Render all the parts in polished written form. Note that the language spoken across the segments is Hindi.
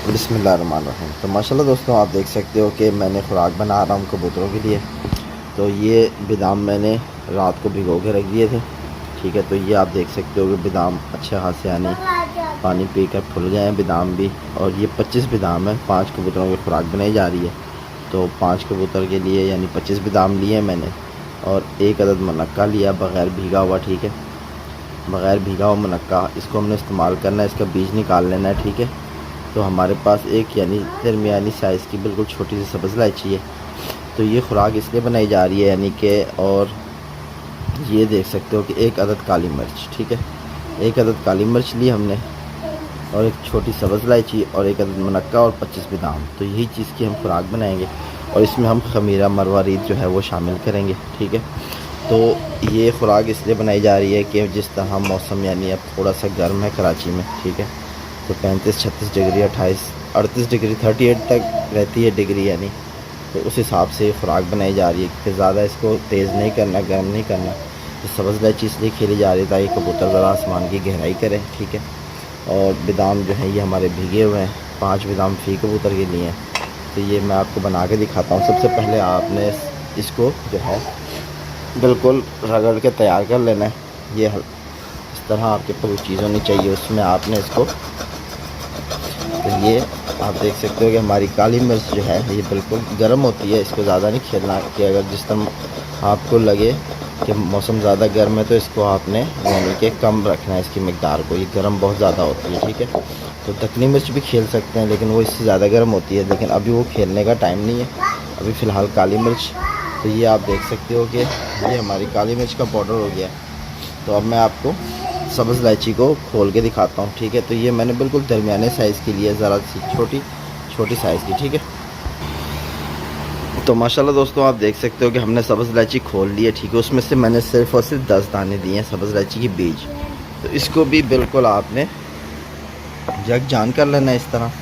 बिस्मिल्लाहिर्रहमानिर्रहीम। तो माशाल्लाह दोस्तों, आप देख सकते हो कि मैंने खुराक बना रहा हूँ कबूतरों के लिए। तो ये बादाम मैंने रात को भिगो के रख दिए थे। ठीक है, तो ये आप देख सकते हो कि बादाम अच्छे खासे यानी पानी पीकर फूल गए हैं बादाम भी। और ये 25 बादाम है, 5 कबूतरों की खुराक बनाई जा रही है। तो 5 कबूतर के लिए यानी 25 बादाम लिए मैंने, और एक अदद मुनक्का लिया बग़ैर भीगा हुआ। ठीक है, बग़ैर भीगा हुआ मुनक्का, इसको हमने इस्तेमाल करना है, इसका बीज निकाल लेना है। ठीक है, तो हमारे पास एक यानी दरमियानी साइज़ की बिल्कुल छोटी सी सब्ज़ इलायची है। तो ये खुराक इसलिए बनाई जा रही है यानी कि, और ये देख सकते हो कि एक अदद काली मिर्च। ठीक है, एक अदद काली मिर्च ली हमने, और एक छोटी सब्ज़ इलायची, और एक अदद मुनक्का, और 25 बादाम। तो यही चीज़ की हम खुराक बनाएंगे, और इसमें हम खमीरा मरवारीद जो है वो शामिल करेंगे। ठीक है, तो ये खुराक इसलिए बनाई जा रही है कि जिस तरह मौसम यानी अब थोड़ा सा गर्म है कराची में। ठीक है, तो 35-36 डिग्री, 28-38 डिग्री, 38 तक रहती है डिग्री यानी। तो उस हिसाब से खुराक बनाई जा रही है कि ज़्यादा इसको तेज़ नहीं करना, गर्म नहीं करना। तो सब्ज़ इलायची इसलिए खेली जा रही है ताकि कबूतर ज़रा आसमान की गहराई करें। ठीक है, और बादाम जो है ये हमारे भीगे हुए हैं, 5 बादाम फी कबूतर के लिए हैं। तो ये मैं आपको बना के दिखाता हूँ। सबसे पहले आपने इसको जो है बिल्कुल रगड़ के तैयार कर लेना है। ये इस तरह आपके पास वो चीज़ होनी चाहिए, उसमें आपने इसको, तो ये आप देख सकते हो कि हमारी काली मिर्च जो है ये बिल्कुल गर्म होती है। इसको ज़्यादा नहीं खेलना कि अगर जिस तरह आपको लगे कि मौसम ज़्यादा गर्म है तो इसको आपने यानी कि कम रखना है इसकी मकदार को, ये गर्म बहुत ज़्यादा होती है। ठीक है, तो दक्कनी मिर्च भी खेल सकते हैं लेकिन वो इससे ज़्यादा गर्म होती है, लेकिन अभी वो खेलने का टाइम नहीं है, अभी फ़िलहाल काली मिर्च। तो ये आप देख सकते हो कि ये हमारी काली मिर्च का पाउडर हो गया। तो अब मैं आपको सब्ज़ इलायची को खोल के दिखाता हूँ। ठीक है, तो ये मैंने बिल्कुल दरमियाने साइज़ की लिए, ज़रा सी छोटी साइज़ की। ठीक है, तो माशाल्लाह दोस्तों, आप देख सकते हो कि हमने सब्ज़ इलायची खोल ली है। ठीक है, उसमें से मैंने सिर्फ़ और सिर्फ 10 दाने दिए हैं सब्ज़ इलायची के बीज। तो इसको भी बिल्कुल आपने जग जान कर लेना है इस तरह।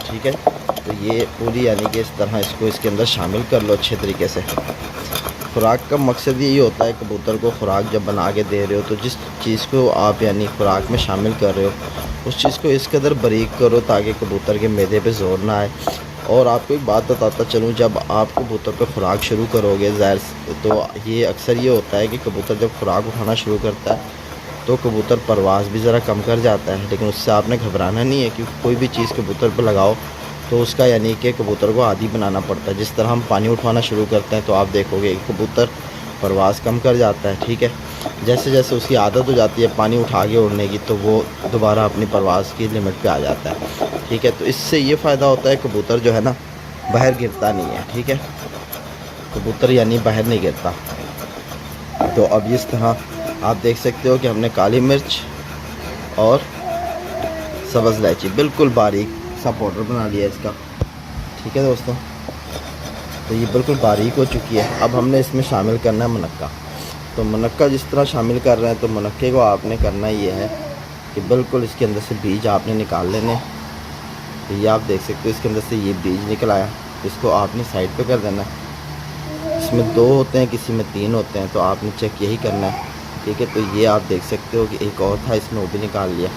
ठीक है, तो ये पूरी यानी कि इस तरह इसको इसके अंदर शामिल कर लो अच्छे तरीके से। खुराक का मकसद यही होता है, कबूतर को खुराक जब बना के दे रहे हो तो जिस चीज़ को आप यानी खुराक में शामिल कर रहे हो उस चीज़ को इस कदर बारीक करो ताकि कबूतर के मैदे पे ज़ोर ना आए। और आपको एक बात बताता चलूँ, जब आप कबूतर पे खुराक शुरू करोगे ज़ाहिर तो ये अक्सर ये होता है कि कबूतर जब खुराक उठाना शुरू करता है तो कबूतर परवाज़ भी ज़रा कम कर जाता है। लेकिन उससे आपने घबराना नहीं है, क्योंकि कोई भी चीज़ कबूतर पर लगाओ तो उसका यानी कि कबूतर को आदी बनाना पड़ता है। जिस तरह हम पानी उठवाना शुरू करते हैं तो आप देखोगे कबूतर परवाज़ कम कर जाता है। ठीक है, जैसे जैसे उसकी आदत हो जाती है पानी उठा के उड़ने की तो वो दोबारा अपनी परवाज़ की लिमिट पे आ जाता है। ठीक है, तो इससे ये फ़ायदा होता है कबूतर जो है ना बाहर गिरता नहीं है। ठीक है, कबूतर यानी बाहर नहीं गिरता। तो अब इस तरह आप देख सकते हो कि हमने काली मिर्च और सब्ज़ इलायची बिल्कुल बारीक सा पाउडर बना लिया इसका। ठीक है दोस्तों, तो ये बिल्कुल बारीक हो चुकी है। अब हमने इसमें शामिल करना है मुनक्का। तो मुनक्का जिस तरह शामिल कर रहे हैं तो मुनक्के को आपने करना ये है कि बिल्कुल इसके अंदर से बीज आपने निकाल लेने। तो ये आप देख सकते हो इसके अंदर से ये बीज निकल आया, इसको आपने साइड पे कर देना है। इसमें 2 होते हैं, किसी में 3 होते हैं, तो आपने चेक यही करना है। ठीक है, तो ये आप देख सकते हो कि एक और था, इसमें वो भी निकाल लिया।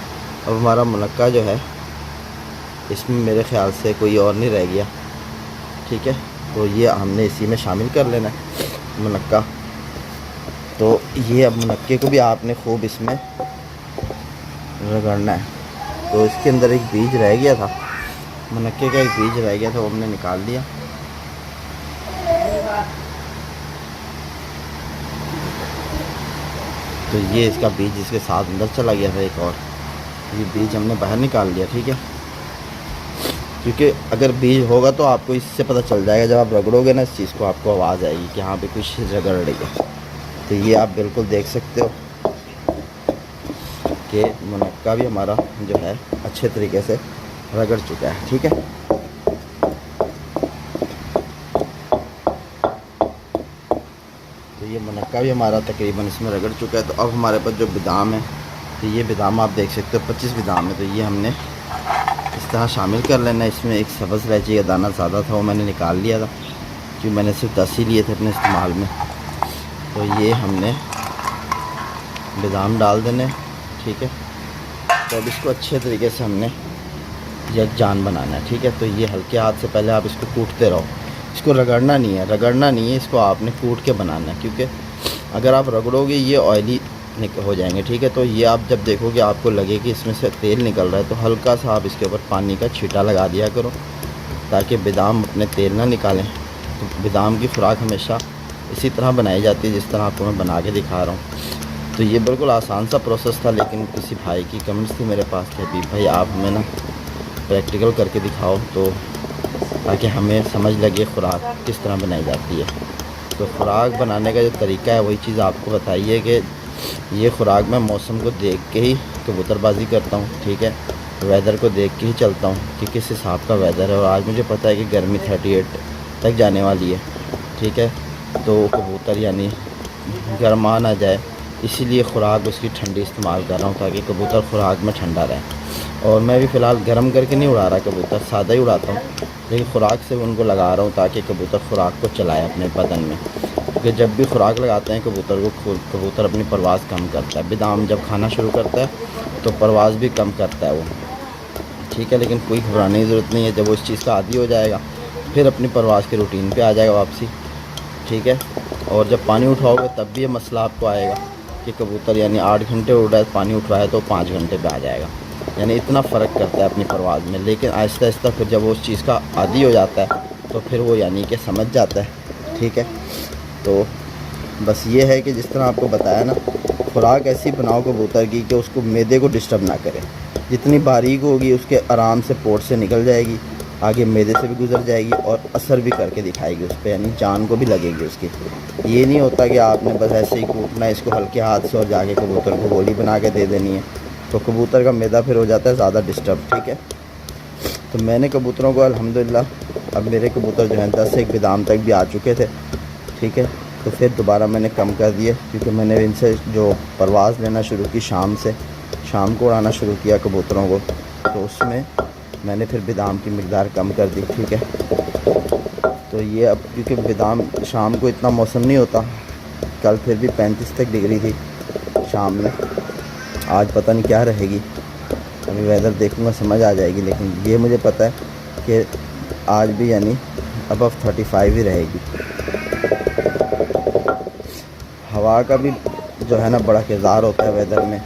अब हमारा मुनक्का जो है इसमें मेरे ख़्याल से कोई और नहीं रह गया। ठीक है, तो ये हमने इसी में शामिल कर लेना है मुनक्का। तो ये अब मुनक्के को भी आपने खूब इसमें रगड़ना है। तो इसके अंदर एक बीज रह गया था, मुनक्के का एक बीज रह गया था, वो हमने निकाल लिया। तो ये इसका बीज इसके साथ अंदर चला गया था एक और, ये बीज हमने बाहर निकाल लिया। ठीक है, क्योंकि अगर बीज होगा तो आपको इससे पता चल जाएगा, जब आप रगड़ोगे ना इस चीज़ को आपको आवाज़ आएगी कि हाँ पे कुछ रगड़ रही है। तो ये आप बिल्कुल देख सकते हो कि मुनक्का भी हमारा जो है अच्छे तरीके से रगड़ चुका है। ठीक है, तो ये मुनक्का भी हमारा तकरीबन इसमें रगड़ चुका है। तो अब हमारे पास जो बादाम है, तो ये बादाम आप देख सकते हो 25 बादाम है। तो ये हमने इस तरह शामिल कर लेना है। इसमें एक सब्ज़ इलायची का दाना ज़्यादा था, वो मैंने निकाल लिया था क्योंकि मैंने सिर्फ 10 ही लिए थे अपने इस्तेमाल में। तो ये हमने बादाम डाल देने। ठीक है, तो अब इसको अच्छे तरीके से हमने यकजान बनाना है, ठीक है। तो ये हल्के हाथ से पहले आप इसको कूटते रहो, इसको रगड़ना नहीं है, रगड़ना नहीं है, इसको आपने कूट के बनाना है, क्योंकि अगर आप रगड़ोगे ये ऑयली हो जाएंगे, ठीक है। तो ये आप जब देखोगे आपको लगे कि इसमें से तेल निकल रहा है, तो हल्का सा आप इसके ऊपर पानी का छींटा लगा दिया करो, ताकि बादाम अपने तेल ना निकालें। तो बादाम की खुराक हमेशा इसी तरह बनाई जाती है जिस तरह आपको मैं बना के दिखा रहा हूँ। तो ये बिल्कुल आसान सा प्रोसेस था, लेकिन किसी भाई की कमेंट्स थी मेरे पास कि हबीब भाई आप हमें ना प्रैक्टिकल करके दिखाओ, तो ताकि हमें समझ लगे खुराक किस तरह बनाई जाती है। तो खुराक बनाने का जो तरीका है वही चीज़ आपको बताइए कि ये खुराक मैं मौसम को देख के ही कबूतरबाजी करता हूँ, ठीक है। वेदर को देख के ही चलता हूँ कि किस हिसाब का वेदर है, और आज मुझे पता है कि गर्मी 38 तक जाने वाली है, ठीक है। तो कबूतर यानी गर्मा ना जाए, इसीलिए खुराक उसकी ठंडी इस्तेमाल कर रहा हूँ ताकि कबूतर खुराक में ठंडा रहे। और मैं भी फ़िलहाल गर्म करके नहीं उड़ा रहा कबूतर, सादा ही उड़ाता हूँ, लेकिन खुराक से उनको लगा रहा हूँ ताकि कबूतर खुराक को चलाए अपने बदन में। क्योंकि जब भी खुराक लगाते हैं कबूतर को, कबूतर अपनी परवाज़ कम करता है। बादाम जब खाना शुरू करता है तो परवाज़ भी कम करता है वो, ठीक है। लेकिन कोई घबराने की ज़रूरत नहीं है, जब वो इस चीज़ का आदी हो जाएगा फिर अपनी परवाज़ के रूटीन पे आ जाएगा वापसी, ठीक है। और जब पानी उठाओगे तब भी ये मसला आपको आएगा कि कबूतर यानी 8 घंटे उड़ रहा है, पानी उठवाए तो 5 घंटे पे आ जाएगा, यानी इतना फ़र्क करता है अपनी परवाज़ में। लेकिन आहिस्ता आहिस्ता फिर जब वो उस चीज़ का आदी हो जाता है तो फिर वो यानी कि समझ जाता है, ठीक है। तो बस ये है कि जिस तरह आपको बताया ना, खुराक ऐसी बनाओ कबूतर की कि उसको मैदे को डिस्टर्ब ना करे। जितनी बारीक होगी उसके आराम से पोट से निकल जाएगी, आगे मैदे से भी गुजर जाएगी और असर भी करके दिखाएगी उस पर, यानी जान को भी लगेगी उसकी। ये नहीं होता कि आपने बस ऐसे ही कूटना है इसको हल्के हाथ से और जाके कबूतर को गोली बना के दे देनी है, तो कबूतर का मैदा फिर हो जाता है ज़्यादा डिस्टर्ब, ठीक है। तो मैंने कबूतरों को अल्हम्दुलिल्लाह, अब मेरे कबूतर जो हैं 10 से 1 बादाम तक भी आ चुके थे, ठीक है। तो फिर दोबारा मैंने कम कर दिए, क्योंकि मैंने इनसे जो परवाज़ लेना शुरू की शाम को उड़ाना शुरू किया कबूतरों को, तो उसमें मैंने फिर बादाम की मिक़दार कम कर दी, ठीक है। तो ये अब क्योंकि बादाम शाम को इतना मौसम नहीं होता, कल फिर भी 35 तक डिग्री थी शाम में, आज पता नहीं क्या रहेगी, अभी वेदर देखूँगा समझ आ जाएगी। लेकिन ये मुझे पता है कि आज भी यानी अबव 35 ही रहेगी। हवा का भी जो है ना बड़ा किरदार होता है वेदर में,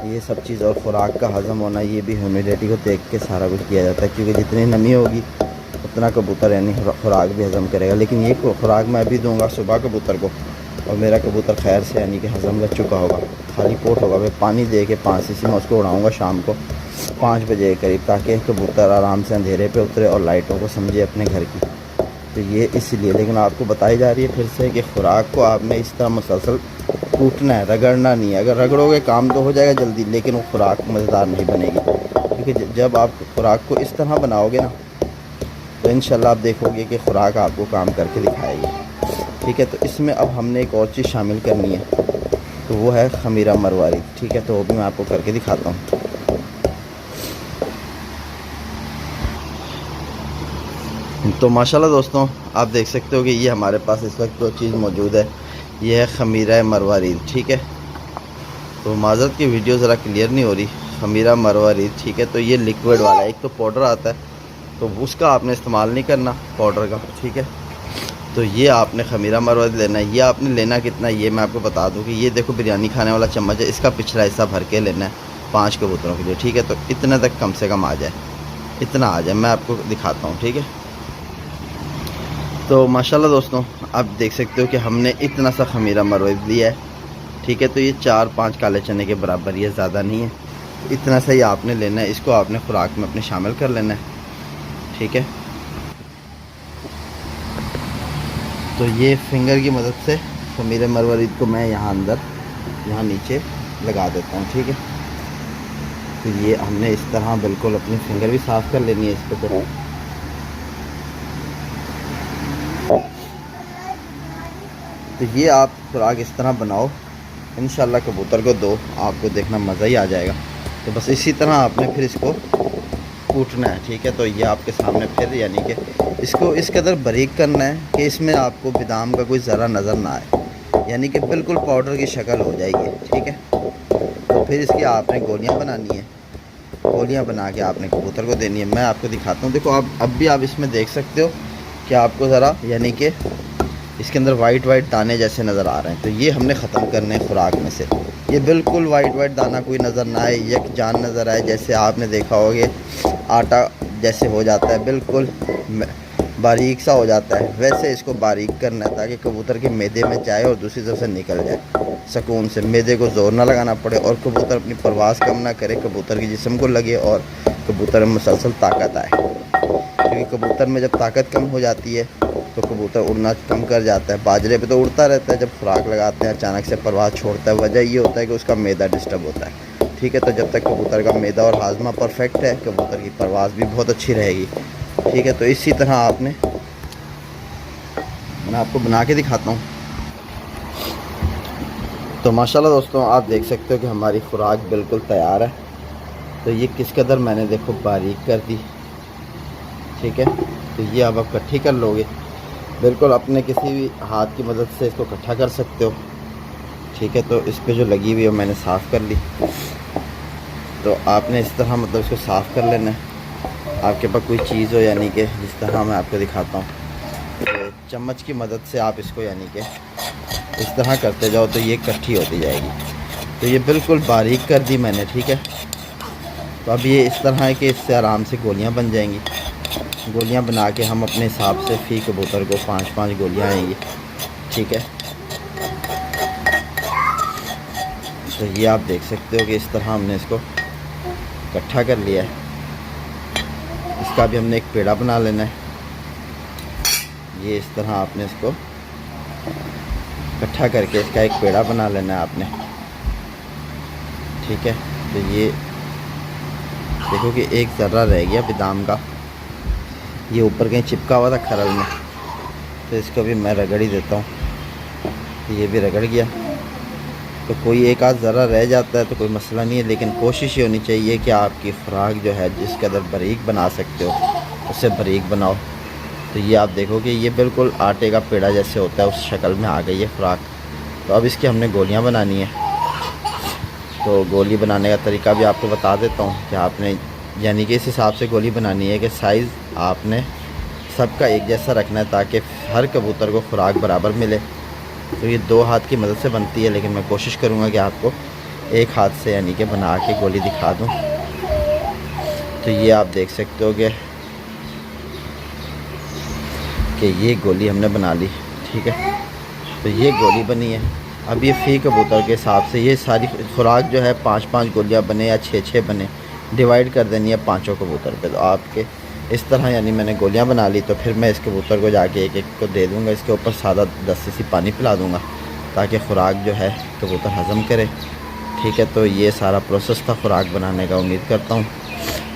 ये सब चीज़, और ख़ुराक का हज़म होना, ये भी ह्यूमिडिटी को देख के सारा कुछ किया जाता है, क्योंकि जितनी नमी होगी उतना कबूतर यानी ख़ुराक भी हज़म करेगा। लेकिन ये ख़ुराक मैं भी दूंगा सुबह कबूतर को, और मेरा कबूतर खैर से यानी कि हज़म कर चुका होगा, खाली पोट होगा। मैं पानी दे के 5 सीसी में उसको उड़ाऊँगा शाम को 5 बजे के करीब, ताकि कबूतर आराम से अंधेरे पे उतरे और लाइटों को समझे अपने घर की। तो ये इसलिए, लेकिन आपको बताई जा रही है फिर से कि खुराक को आपने इस तरह मुसलसल कूटना है, रगड़ना नहीं है। अगर रगड़ोगे काम तो हो जाएगा जल्दी, लेकिन वो खुराक मज़ेदार नहीं बनेगी। क्योंकि जब आप खुराक को इस तरह बनाओगे ना, तो इंशाल्लाह आप देखोगे कि खुराक आपको काम करके दिखाएगी, ठीक है। तो इसमें अब हमने एक और चीज़ शामिल करनी है, तो वो है खमीरा मरवारी, ठीक है। तो वो भी मैं आपको करके दिखाता हूँ। तो माशाल्लाह दोस्तों, आप देख सकते हो कि ये हमारे पास इस वक्त जो चीज़ मौजूद है ये है खमीरा मरवारीद, ठीक है। तो माज़रत की वीडियो ज़रा क्लियर नहीं हो रही, खमीरा मरवारीद, ठीक है। तो ये लिक्विड वाला है, एक तो पाउडर आता है, तो उसका आपने इस्तेमाल नहीं करना पाउडर का, ठीक है। तो ये आपने खमीरा मरवारीद लेना है। ये आपने लेना कितना, ये मैं आपको बता दूँ कि ये देखो बिरयानी खाने वाला चम्मच है, इसका पिछला हिस्सा भर के लेना है 5 कबूतरों के लिए, ठीक है। तो इतने तक कम से कम आ जाए, इतना आ जाए, मैं आपको दिखाता हूँ, ठीक है। तो माशाल्लाह दोस्तों, आप देख सकते हो कि हमने इतना सा खमीरा मरवारीद लिया है, ठीक है। तो ये 4-5 काले चने के बराबर, ये ज़्यादा नहीं है, इतना सा ही आपने लेना है। इसको आपने खुराक में अपने शामिल कर लेना है, ठीक है। तो ये फिंगर की मदद से खमीरा मरवारीद को मैं यहाँ अंदर, यहाँ नीचे लगा देता हूँ, ठीक है। तो ये हमने इस तरह बिल्कुल अपनी फिंगर भी साफ़ कर लेनी है इस पर। तो ये आप खुराक इस तरह बनाओ, इंशाल्लाह कबूतर को दो, आपको देखना मज़ा ही आ जाएगा। तो बस इसी तरह आपने फिर इसको कूटना है, ठीक है। तो ये आपके सामने फिर यानी कि इसको इस कदर बारीक करना है कि इसमें आपको बादाम का कोई ज़रा नज़र ना आए, यानी कि बिल्कुल पाउडर की शक्ल हो जाएगी, ठीक है। तो फिर इसकी आपने गोलियां बनानी है, गोलियां बना के आपने कबूतर को देनी है। मैं आपको दिखाता हूँ, देखो आप अब भी आप इसमें देख सकते हो कि आपको ज़रा यानी कि इसके अंदर वाइट वाइट दाने जैसे नज़र आ रहे हैं, तो ये हमने ख़त्म करने हैं खुराक में से। ये बिल्कुल वाइट वाइट दाना कोई नज़र ना आए, यक जान नज़र आए, जैसे आपने देखा होगा आटा जैसे हो जाता है, बिल्कुल बारीक सा हो जाता है, वैसे इसको बारीक करना है ताकि कबूतर के मैदे में जाए और दूसरी तरफ से निकल जाए सुकून से। मैदे को ज़ोर ना लगाना पड़े और कबूतर अपनी परवाज़ कम ना करे, कबूतर के जिस्म को लगे और कबूतर में मुसलसल ताकत आए। क्योंकि कबूतर में जब ताकत कम हो जाती है तो कबूतर उड़ना कम कर जाता है। बाजरे पे तो उड़ता रहता है, जब खुराक लगाते हैं अचानक से परवाज़ छोड़ता है, वजह ये होता है कि उसका मैदा डिस्टर्ब होता है। ठीक है, तो जब तक कबूतर का मैदा और हाजमा परफेक्ट है, कबूतर की परवाज़ भी बहुत अच्छी रहेगी। ठीक है, तो इसी तरह मैं आपको बना के दिखाता हूँ। तो माशाल्लाह दोस्तों, आप देख सकते हो कि हमारी खुराक बिल्कुल तैयार है। तो ये किस कदर मैंने देखो बारीक कर दी। ठीक है, तो ये अब आप इकट्ठी कर लोगे, बिल्कुल अपने किसी भी हाथ की मदद से इसको इकट्ठा कर सकते हो। ठीक है, तो इस पे जो लगी हुई है मैंने साफ़ कर ली। तो आपने इस तरह मतलब इसको साफ़ कर लेना है। आपके पास कोई चीज़ हो यानी कि जिस तरह मैं आपको दिखाता हूँ, तो चम्मच की मदद से आप इसको यानी कि इस तरह करते जाओ तो ये इकट्ठी होती जाएगी। तो ये बिल्कुल बारीक कर दी मैंने। ठीक है, तो अब ये इस तरह है कि इससे आराम से गोलियां बन जाएंगी। गोलियां बना के हम अपने हिसाब से फ़ी कबूतर को 5-5 गोलियां आएंगी। ठीक है, तो ये आप देख सकते हो कि इस तरह हमने इसको इकट्ठा कर लिया है। इसका भी हमने एक पेड़ा बना लेना है। ये इस तरह आपने इसको इकट्ठा करके इसका एक पेड़ा बना लेना है आपने। ठीक है, तो ये देखो कि एक ज़र्रा रह गया बादाम का, ये ऊपर कहीं चिपका हुआ था खरल में, तो इसको भी मैं रगड़ ही देता हूँ। ये भी रगड़ गया। तो कोई एक आध ज़रा रह जाता है तो कोई मसला नहीं है, लेकिन कोशिश ये होनी चाहिए कि आपकी खुराक जो है जिस कदर बारीक बना सकते हो उससे बारीक बनाओ। तो ये आप देखो कि ये बिल्कुल आटे का पेड़ा जैसे होता है उस शक्ल में आ गई है खुराक। तो अब इसकी हमने गोलियां बनानी है। तो गोली बनाने का तरीका भी आपको बता देता हूँ कि आपने यानी कि इस हिसाब से गोली बनानी है कि साइज़ आपने सबका एक जैसा रखना है ताकि हर कबूतर को खुराक बराबर मिले। तो ये 2 हाथ की मदद से बनती है, लेकिन मैं कोशिश करूँगा कि आपको एक हाथ से यानी कि बना के गोली दिखा दूँ। तो ये आप देख सकते हो कि ये गोली हमने बना ली। ठीक है, तो ये गोली बनी है। अब ये फ़ी कबूतर के हिसाब से ये सारी खुराक जो है 5-5 गोलियाँ बने या 6-6 बने, डिवाइड कर देनी है 5 कबूतर पे। तो आपके इस तरह यानी मैंने गोलियां बना ली। तो फिर मैं इस कबूतर को जाके एक एक को दे दूंगा, इसके ऊपर सादा 10 सीसी पानी पिला दूंगा ताकि खुराक जो है कबूतर हज़म करे। ठीक है, तो ये सारा प्रोसेस था खुराक बनाने का। उम्मीद करता हूँ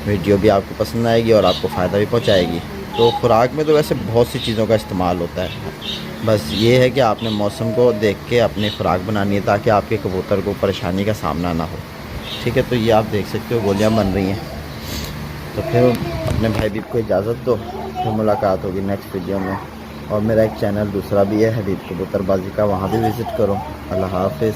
वीडियो भी आपको पसंद आएगी और आपको फ़ायदा भी पहुँचाएगी। तो खुराक में तो वैसे बहुत सी चीज़ों का इस्तेमाल होता है, बस ये है कि आपने मौसम को देख के अपनी खुराक बनानी है ताकि आपके कबूतर को परेशानी का सामना ना हो। ठीक है, तो ये आप देख सकते हो गोलियाँ बन रही हैं। तो फिर अपने भाई बीब को इजाज़त दो, फिर मुलाकात होगी नेक्स्ट वीडियो में। और मेरा एक चैनल दूसरा भी है हबीब कबूतरबाजी का, वहाँ भी विज़िट करो। अल्लाह हाफ़िज़।